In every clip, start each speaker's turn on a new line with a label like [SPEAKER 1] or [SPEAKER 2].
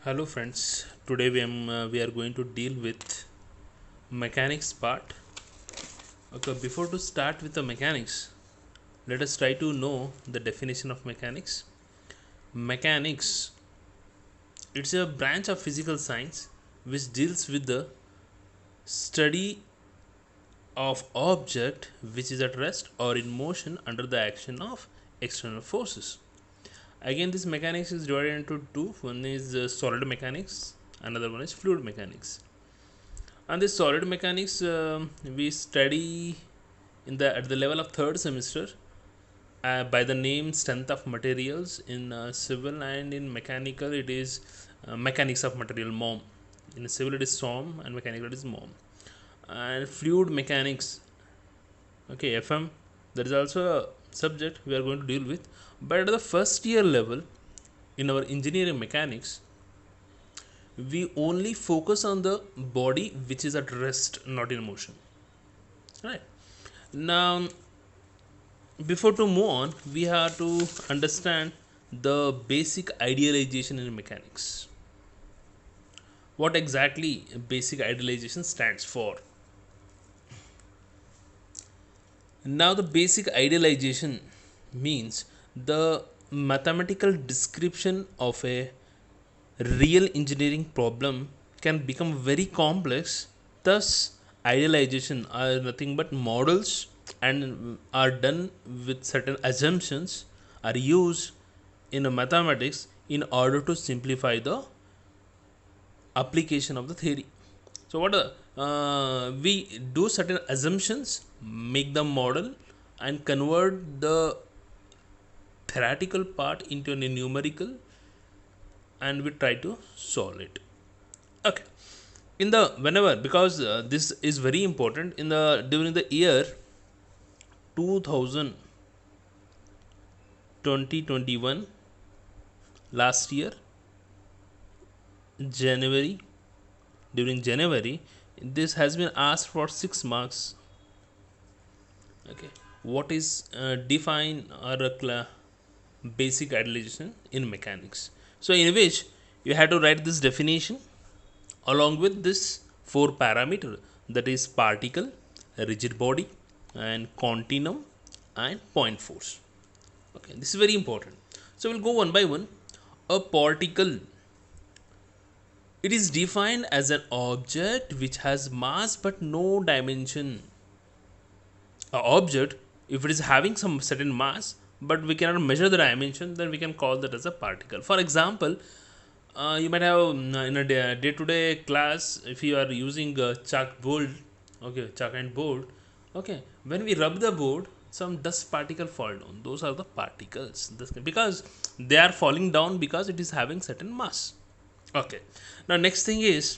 [SPEAKER 1] Hello friends, today we are going to deal with mechanics part. Okay, before to start with the mechanics, let us try to know the definition of mechanics. Mechanics, it's a branch of physical science which deals with the study of object which is at rest or in motion under the action of external forces. Again, this mechanics is divided into two. One is solid mechanics, another one is fluid mechanics. And this solid mechanics we study in the at the level of third semester by the name strength of materials. In civil and in mechanical it is mechanics of material, mom. In civil it is som and mechanical it is mom. And fluid mechanics, okay, fm, that is also a subject we are going to deal with. But at the first year level in our engineering mechanics, we only focus on the body which is at rest, not in motion, right? Now, before to move on, we have to understand the basic idealization in mechanics. What exactly basic idealization stands for? Now, the basic idealization means the mathematical description of a real engineering problem can become very complex. Thus, idealization are nothing but models and are done with certain assumptions are used in a mathematics in order to simplify the application of the theory. So, what we do certain assumptions, make the model, and convert the theoretical part into a numerical, and we try to solve it. Okay, in the whenever, because this is very important in the during the year 2000 2021, last year January, during January, this has been asked for 6 marks. Okay, what is define or a basic idealization in mechanics? So in which you have to write this definition along with this four parameter, that is particle, rigid body, and continuum, and point force. Okay, this is very important. So we'll go one by one. A particle, it is defined as an object which has mass but no dimension. A object, if it is having some certain mass but we cannot measure the dimension, then we can call that as a particle. For example, you might have in a day-to-day class, if you are using chalk board, okay, chalk and board, okay, when we rub the board, some dust particle fall down. Those are the particles, because they are falling down because it is having certain mass. Okay, now next thing is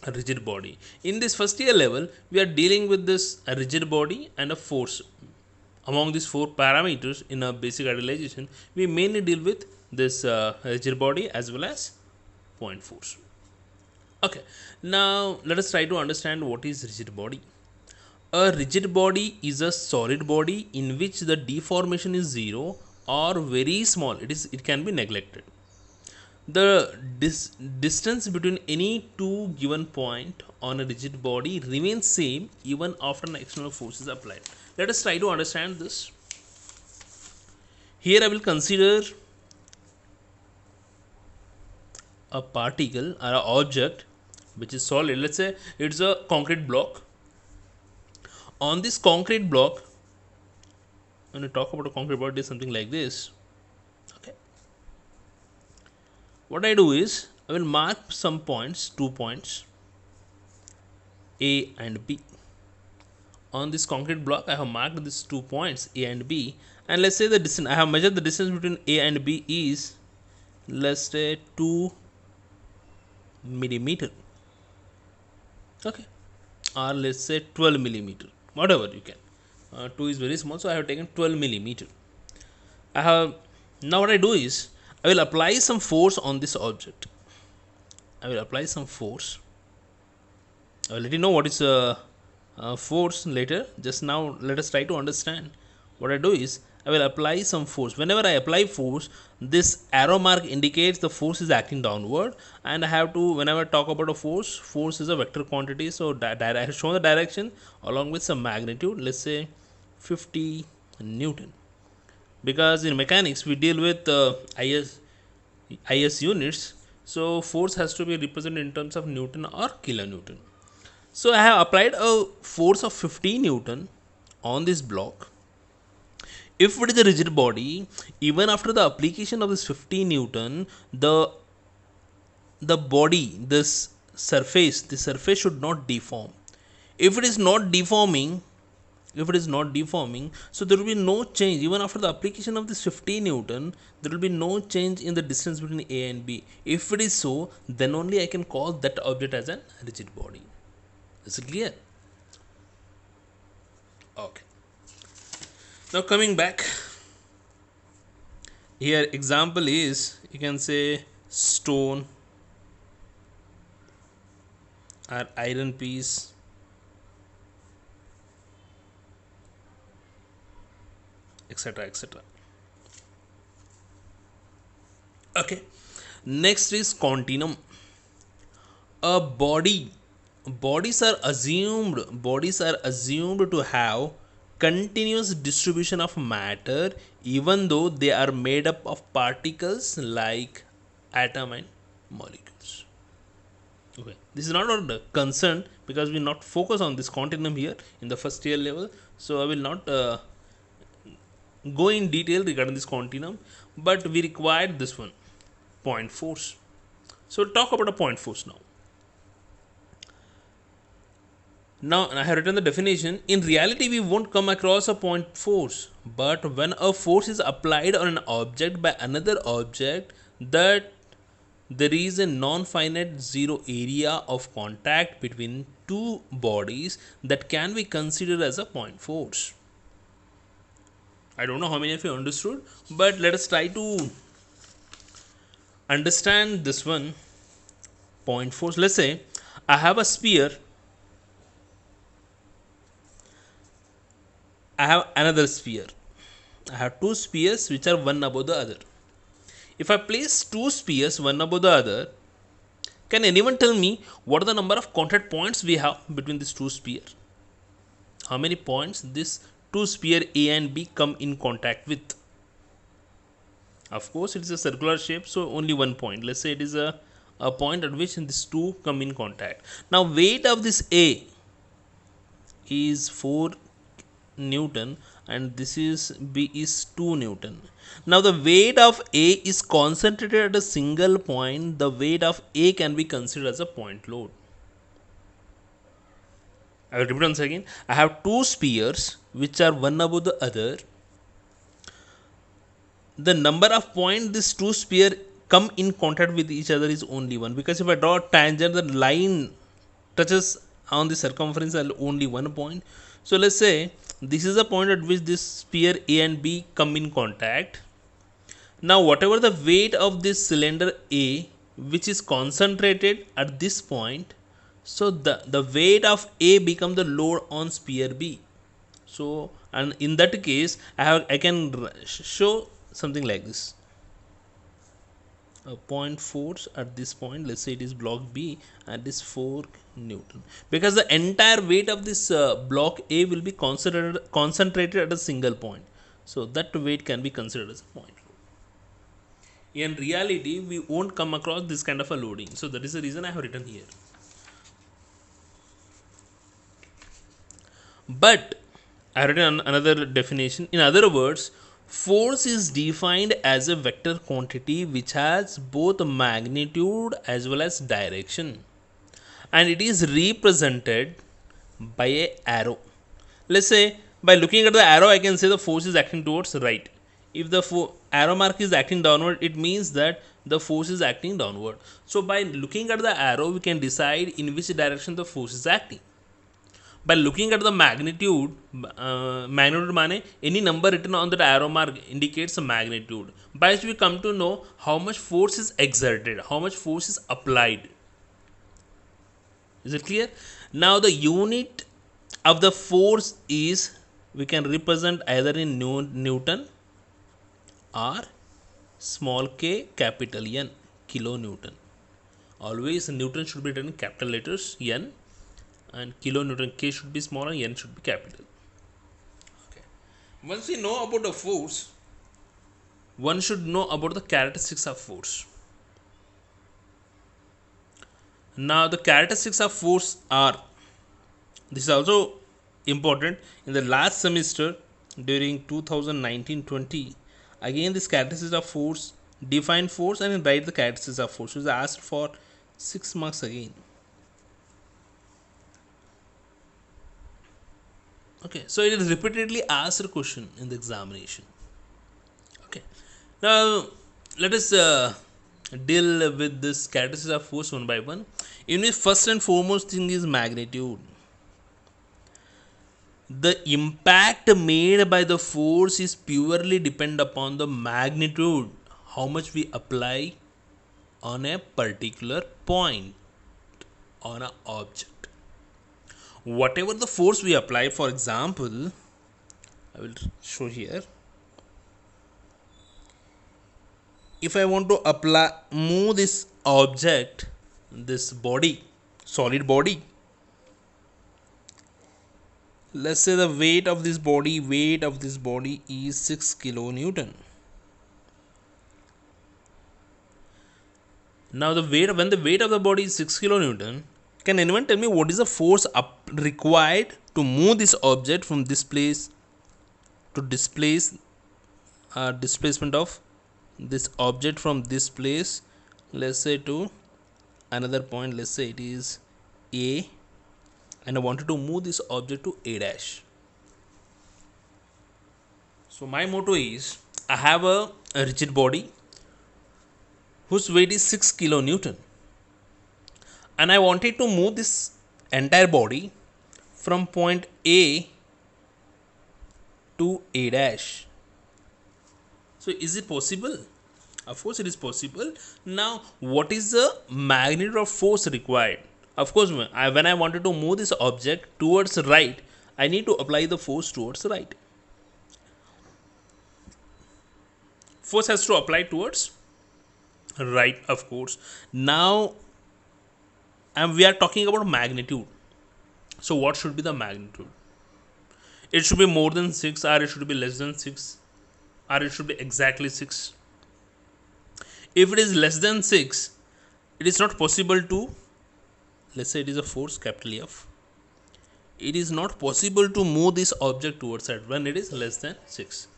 [SPEAKER 1] a rigid body. In this first year level, we are dealing with this a rigid body and a force. Among these four parameters in a basic idealization, we mainly deal with this rigid body as well as point force. Okay, now let us try to understand what is rigid body. A rigid body is a solid body in which the deformation is zero or very small. It can be neglected. The distance between any two given point on a rigid body remains same even after an external force is applied. Let us try to understand this. Here I will consider a particle or an object which is solid. Let's say it's a concrete block. On this concrete block, when we talk about a concrete block, it is something like this. Okay. What I do is I will mark some points, 2 points, A and B. On this concrete block, I have marked these 2 points, A and B, and let's say the distance. I have measured the distance between A and B is, let's say, 2 millimeter. Okay, or let's say 12 millimeter, whatever you can. 2 is very small, so I have taken 12 millimeter. I have now what I do is I will apply some force on this object. I will apply some force. I will let you know what is force later. Just now, let us try to understand. What I do is I will apply some force. Whenever I apply force, this arrow mark indicates the force is acting downward, and I have to, whenever I talk about a force is a vector quantity. So I have shown the direction along with some magnitude. Let's say 50 Newton. Because in mechanics we deal with IS units, so force has to be represented in terms of Newton or kilonewton. So I have applied a force of 50 Newton on this block. If it is a rigid body, even after the application of this 50 Newton, the body, the surface should not deform. If it is not deforming, so there will be no change even after the application of this 50 Newton. There will be no change in the distance between A and B. If it is so, then only I can call that object as a rigid body. Is it clear? Okay. Now coming back, here example is, you can say stone or iron piece, etc., etc. Okay. Next is continuum. A bodies are assumed to have continuous distribution of matter, even though they are made up of particles like atom and molecules. Okay, this is not our concern because we not focus on this continuum here in the first year level, so I will not go in detail regarding this continuum, but we required this one, point force. So talk about a point force now. Now I have written the definition. In reality, we won't come across a point force, but when a force is applied on an object by another object, that there is a non-finite zero area of contact between two bodies that can be considered as a point force. I don't know how many of you understood, but let us try to understand this one, point force. Let's say I have a sphere, I have another sphere. I have two spheres which are one above the other. If I place two spheres one above the other, can anyone tell me what are the number of contact points we have between these two spheres? How many points this two sphere A and B come in contact with? Of course, it is a circular shape, so only one point. Let's say it is a point at which these two come in contact. Now, weight of this A is 4 Newton and this is B is 2 Newton. Now the weight of A is concentrated at a single point. The weight of A can be considered as a point load. I will repeat once again. I have two spheres which are one above the other. The number of points these two spheres come in contact with each other is only one, because if I draw a tangent, the line touches on the circumference at only one point. So let's say this is a point at which this sphere A and B come in contact. Now whatever the weight of this cylinder A, which is concentrated at this point, so the weight of A become the load on sphere B. So, and in that case I can show something like this. A point force at this point, let's say it is block B, and this 4 Newton, because the entire weight of this block A will be concentrated at a single point, so that weight can be considered as a point. In reality, we won't come across this kind of a loading, so that is the reason I have written here. But I have written another definition. In other words, force is defined as a vector quantity which has both magnitude as well as direction, and it is represented by a arrow. Let's say by looking at the arrow, I can say the force is acting towards right. If the arrow mark is acting downward, it means that the force is acting downward. So by looking at the arrow, we can decide in which direction the force is acting. By looking at the magnitude, magnitude mane any number written on that arrow mark indicates a magnitude, by which we come to know how much force is exerted, how much force is applied. Is it clear? Now the unit of the force is we can represent either in Newton or small k capital N, kilonewton. Always Newton should be written in capital letters N, and kilonewton k should be small and N should be capital. Okay. Once we know about the force, one should know about the characteristics of force. Now the characteristics of force are, this is also important in the last semester during 2019-20, again this characteristics of force, define force and write the characteristics of force. So is asked for 6 marks again. Okay, so it is repeatedly asked a question in the examination. Okay, now let us deal with this characteristics of force one by one. In which first and foremost thing is magnitude. The impact made by the force is purely depend upon the magnitude, how much we apply on a particular point on an object. Whatever the force we apply, for example, I will show here. If I want to apply, move this object, this body, solid body, let's say the weight of this body is 6 kilonewton. Now when the weight of the body is 6 kilonewton, can anyone tell me what is the force required to move this object from this place to displacement of this object from this place, let's say to another point, let's say it is A, and I wanted to move this object to A dash. So my motto is, I have a rigid body whose weight is 6 kilonewton, and I wanted to move this entire body from point A to A dash. So is it possible? Of course it is possible. Now what is the magnitude of force required? Of course, when I wanted to move this object towards right, I need to apply the force towards right. Force has to apply towards right, of course. Now we are talking about magnitude. So what should be the magnitude? It should be more than 6, or it should be less than 6, or it should be exactly 6. If it is less than 6, it is not possible to, let's say it is a force capital F, it is not possible to move this object towards it when it is less than 6.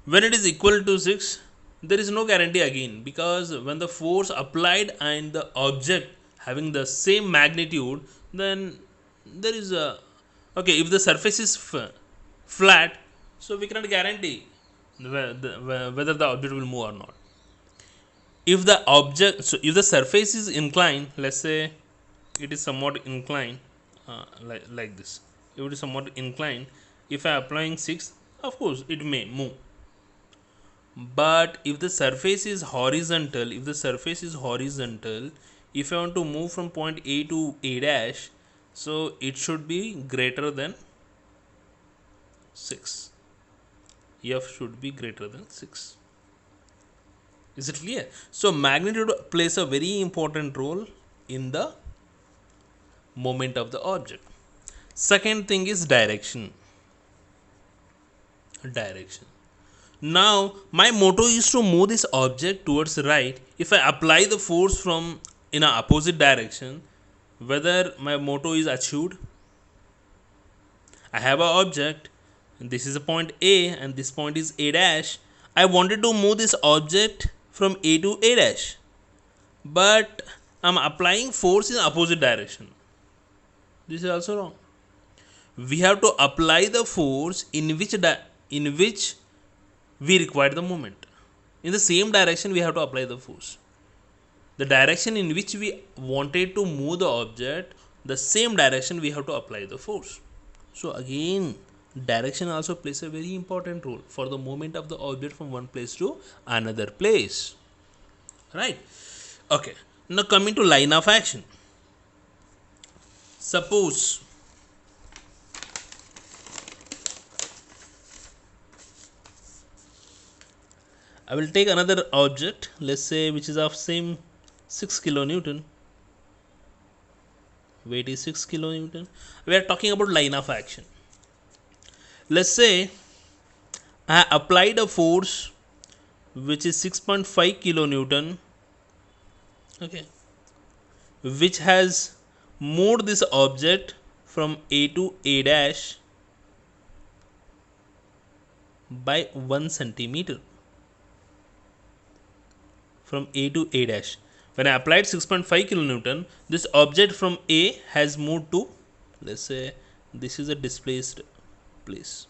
[SPEAKER 1] When it is equal to 6, there is no guarantee again, because when the force applied and the object having the same magnitude, then there is a, okay, if the surface is flat, so we cannot guarantee whether the object will move or not. If the object, so if the surface is inclined, let's say it is somewhat inclined, like this, if it is somewhat inclined, if I am applying 6, of course it may move. But if the surface is horizontal, if I want to move from point A to A dash, so it should be greater than 6. F should be greater than 6. Is it clear? So magnitude plays a very important role in the moment of the object. Second thing is direction. Now my motto is to move this object towards right. If I apply the force from in an opposite direction, whether my motto is achieved. I have an object, and this is a point A, and this point is A dash. I wanted to move this object from A to A dash, but I'm applying force in opposite direction. This is also wrong. We have to apply the force in which we require the moment. In the same direction we have to apply the force. The direction in which we wanted to move the object, the same direction we have to apply the force. So again, direction also plays a very important role for the movement of the object from one place to another place. Right? Okay. Now coming to line of action. Suppose I will take another object, let's say, which is of same 6 kilonewton. Weight is 6 kilonewton. We are talking about line of action. Let's say I applied a force which is 6.5 kilonewton, okay, which has moved this object from A to A dash by 1 centimeter. From A to A dash. When I applied 6.5 kilonewton, this object from A has moved to, let's say, this is a displaced place.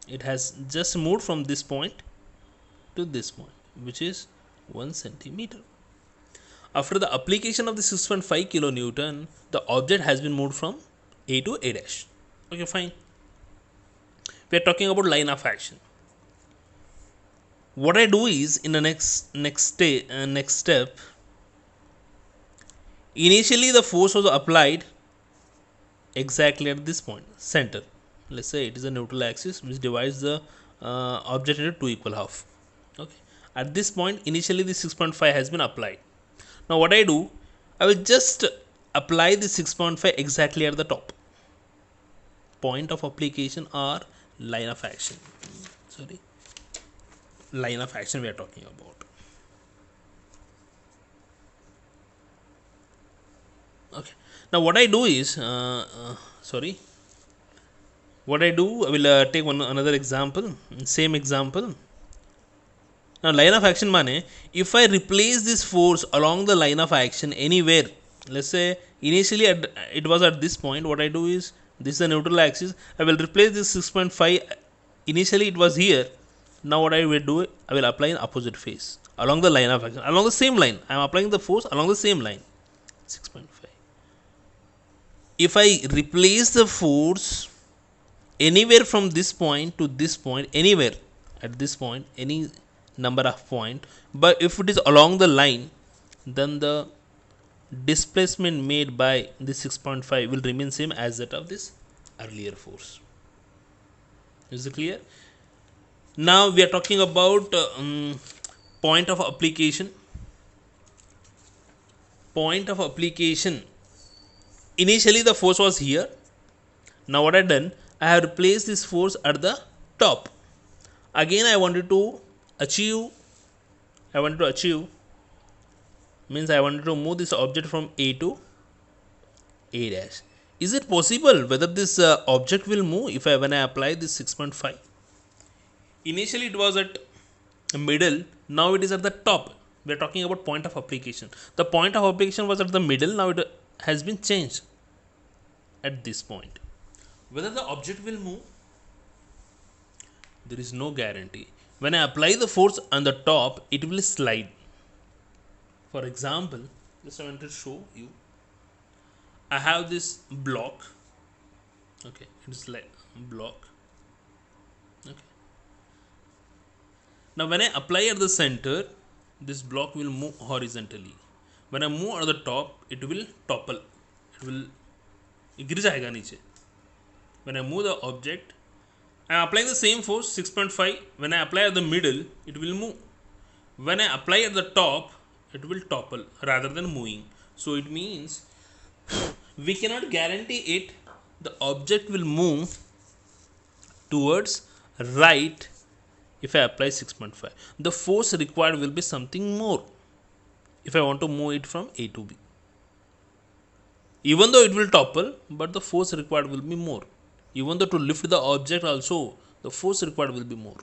[SPEAKER 1] It has just moved from this point to this point, which is 1 centimeter. After the application of the 6.5 kilonewton, the object has been moved from A to A dash. Okay, fine. We are talking about line of action. What I do is, in the next step, initially the force was applied exactly at this point, center. Let's say it is a neutral axis which divides the object into two equal half. Okay. At this point, initially the 6.5 has been applied. Now what I do, I will just apply the 6.5 exactly at the top. Point of application or line of action. Sorry. Line of action we are talking about. Okay. Now what I do is, what I do, I will take another example, same example. Now line of action mane, if I replace this force along the line of action anywhere, let's say initially it was at this point, what I do is, this is the neutral axis, I will replace this 6.5, initially it was here, now what I will do, I will apply in opposite phase, along the line of action, along the same line, I am applying the force along the same line, 6.5. If I replace the force anywhere from this point to this point, anywhere at this point, any number of point, but if it is along the line, then the displacement made by this 6.5 will remain same as that of this earlier force. Is it clear? Now we are talking about point of application. Point of application. Initially the force was here. Now what I done, I have replaced this force at the top. Again I wanted to achieve means I wanted to move this object from A to A dash. Is it possible whether this object will move if when I apply this 6.5? Initially it was at middle, now it is at the top. We are talking about point of application. The point of application was at the middle, now it has been changed at this point. Whether the object will move, there is no guarantee. When I apply the force on the top, it will slide. For example, just I want to show you. I have this block. Okay, it is like block. Okay. Now when I apply at the center, this block will move horizontally. When I move at the top, it will topple. It will गिर जाएगा नीचे. When I move the object, I am applying the same force 6.5. When I apply at the middle, it will move. When I apply at the top, it will topple rather than moving. So it means we cannot guarantee it. The object will move towards right if I apply 6.5. The force required will be something more if I want to move it from A to B. Even though it will topple, but the force required will be more. Even though to lift the object also, the force required will be more.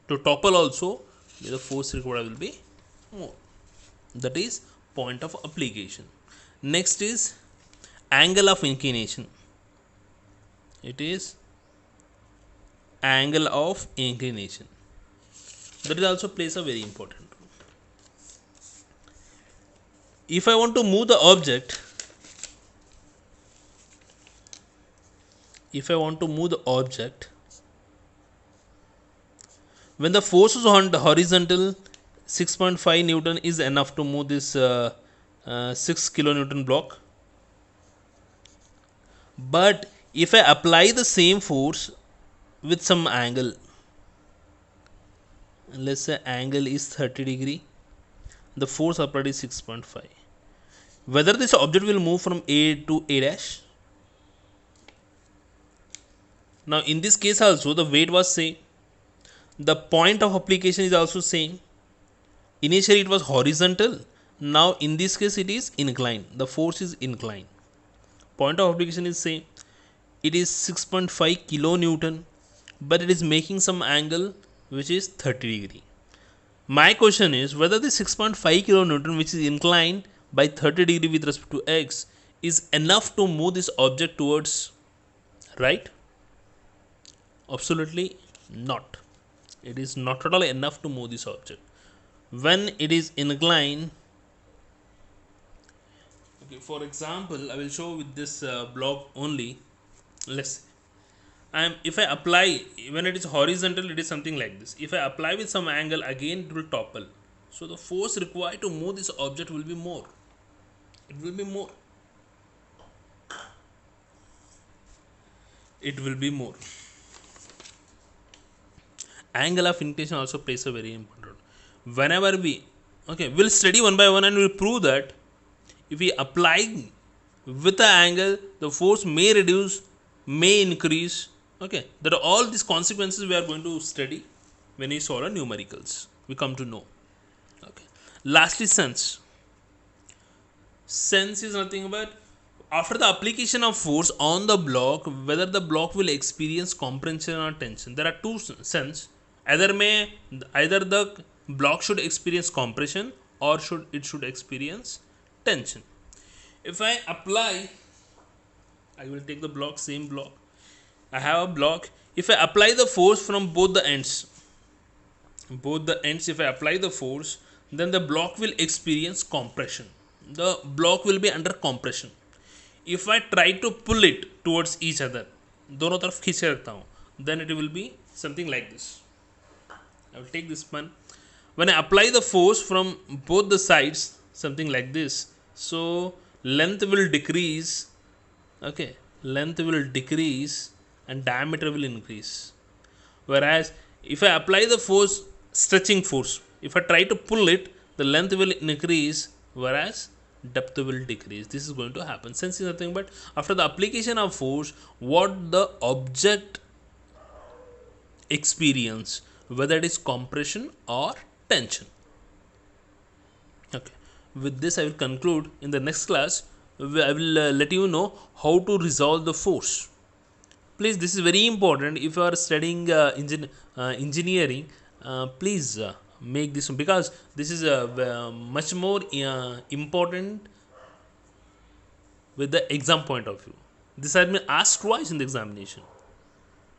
[SPEAKER 1] To topple also, the force required will be more. That is point of application. Next is angle of inclination. It is angle of inclination. That is also plays a very important role. If I want to move the object, when the force is on the horizontal, 6.5 Newton is enough to move this 6 kilonewton block. But if I apply the same force with some angle, let's say angle is 30 degree, the force applied is 6.5. Whether this object will move from A to A dash. Now in this case also the weight was same, the point of application is also same. Initially it was horizontal, now in this case it is inclined, the force is inclined. Point of application is same, it is 6.5 kilonewton, but it is making some angle which is 30 degree. My question is whether the 6.5 kilonewton which is inclined by 30 degree with respect to x is enough to move this object towards right. Absolutely not. It is not at all enough to move this object. When it is inclined, okay, for example, I will show with this block only. Let's say if I apply, when it is horizontal, it is something like this. If I apply with some angle, again it will topple. So the force required to move this object will be more. It will be more. It will be more. Angle of inclination also plays a very important role. Whenever we, okay, we'll study one by one and we'll prove that if we apply with the angle, the force may reduce, may increase. Okay, that are all these consequences we are going to study when we solve numericals. We come to know. Okay. Lastly, sense. Sense is nothing but after the application of force on the block, whether the block will experience compression or tension. There are two sense. Either the block should experience compression or should experience tension. If I apply, I will take the block, same block. I have a block. If I apply the force from both the ends, if I apply the force, then the block will experience compression. The block will be under compression. If I try to pull it towards each other, दोनों तरफ खींचे रखता हूँ, then it will be something like this. I will take this one. When I apply the force from both the sides, something like this, so length will decrease. Okay, length will decrease and diameter will increase. Whereas if I apply the force, stretching force, if I try to pull it, the length will increase, whereas depth will decrease. This is going to happen. Sense is nothing but after the application of force, what the object experience, whether it is compression or tension. Okay, with this I will conclude. In the next class I will let you know how to resolve the force. Please, this is very important. If you are studying engineering, please make this one, because this is much more important with the exam point of view. This has been asked twice in the examination.